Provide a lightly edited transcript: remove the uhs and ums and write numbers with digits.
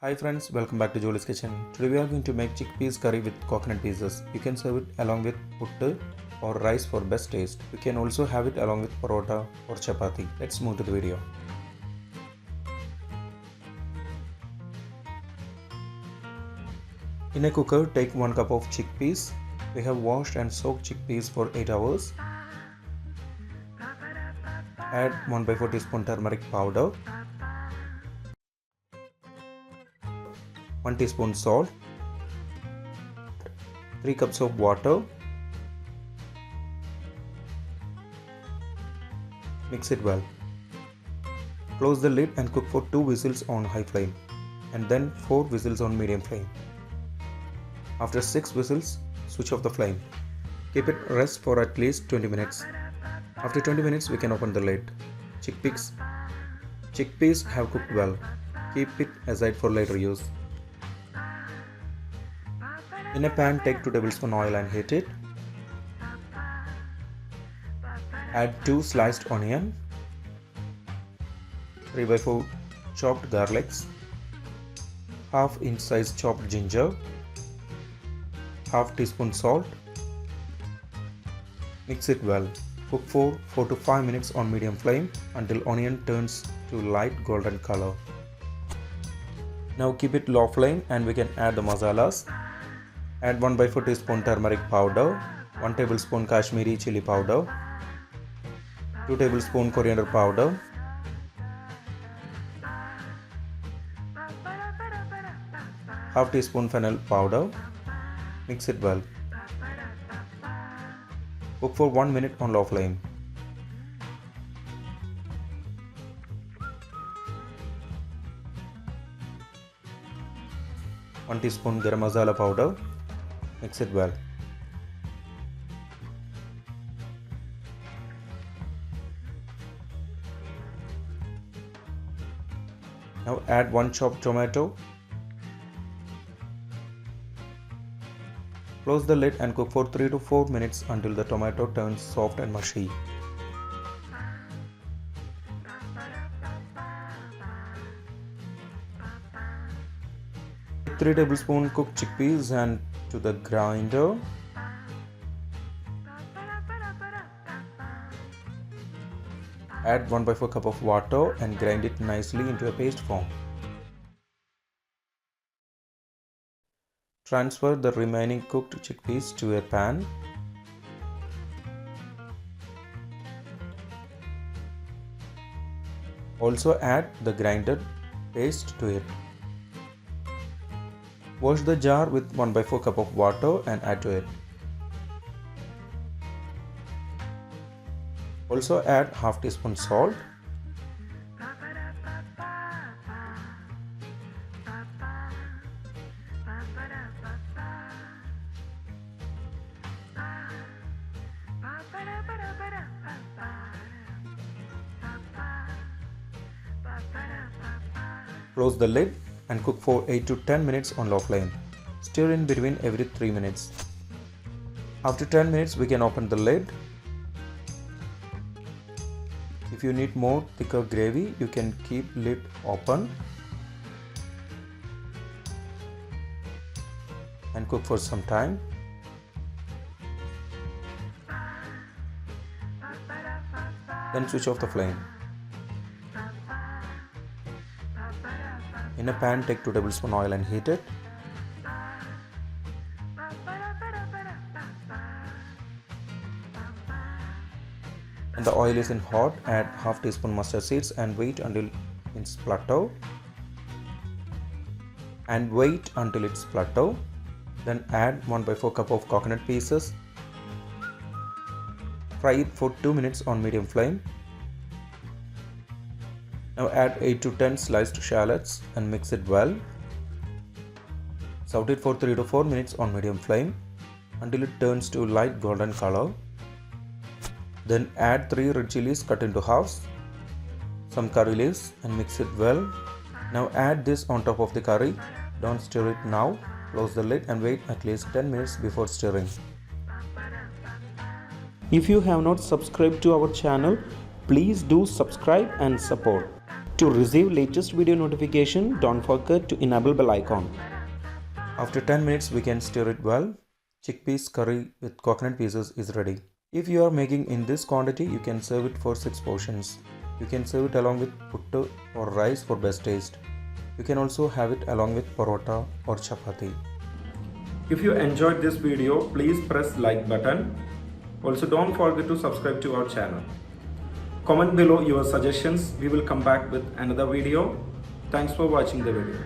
Hi friends, welcome back to Jolys kitchen. Today we are going to make chickpeas curry with coconut pieces. You can serve it along with puttu or rice for best taste. You can also have it along with porotto or chappathi. Let's move to the video. In a cooker, take 1 cup of chickpeas. We have washed and soaked chickpeas for 8 hours. Add 1/4 teaspoon turmeric powder, 1 teaspoon salt, 3 cups of water. Mix it well. Close the lid and cook for 2 whistles on high flame and then 4 whistles on medium flame. After 6 whistles, switch off the flame. Keep it rest for at least 20 minutes. After 20 minutes, we can open the lid. Chickpeas have cooked well. Keep it aside for later use. In a pan, take 2 tablespoons oil and heat it. Add 2 sliced onion, 3/4 chopped garlics, half inch size chopped ginger, half teaspoon salt. Mix it well. Cook for 4 to 5 minutes on medium flame until onion turns to light golden color. Now keep it low flame and we can add the masalas. Add 1/4 teaspoon turmeric powder, 1 tablespoon Kashmiri chili powder, 2 tablespoon coriander powder, half teaspoon fennel powder. Mix it well. Cook for 1 minute on low flame. One teaspoon garam masala powder. Mix it well. Now add 1 chopped tomato. Close the lid and cook for 3 to 4 minutes until the tomato turns soft and mushy. 3 tablespoons cooked chickpeas and to the grinder. Add 1/4 cup of water and grind it nicely into a paste form. Transfer the remaining cooked chickpeas to a pan. Also add the grinded paste to it. Wash the jar with 1/4 cup of water and add to it. Also add half teaspoon salt. Close the lid and cook for 8 to 10 minutes on low flame. Stir in between every 3 minutes. After 10 minutes, we can open the lid. If you need more thicker gravy, you can keep lid open and cook for some time. Then switch off the flame. In a pan, take 2 tablespoons oil and heat it. When the oil is hot, add half teaspoon mustard seeds and wait until it's plateau. Then add 1/4 cup of coconut pieces. Fry it for 2 minutes on medium flame. Now add 8 to 10 sliced shallots and mix it well. Saute it for 3 to 4 minutes on medium flame until it turns to light golden color. Then add 3 red chilies cut into halves, some curry leaves and mix it well. Now add this on top of the curry. Don't stir it now. Close the lid and wait at least 10 minutes before stirring. If you have not subscribed to our channel, please do subscribe and support. To receive latest video notification, don't forget to enable bell icon. After 10 minutes, we can stir it well. Chickpeas curry with coconut pieces is ready. If you are making in this quantity, you can serve it for 6 portions. You can serve it along with puttu or rice for best taste. You can also have it along with porotto or chappathi. If you enjoyed this video, please press like button. Also don't forget to subscribe to our channel. Comment below your suggestions. We will come back with another video. Thanks for watching the video.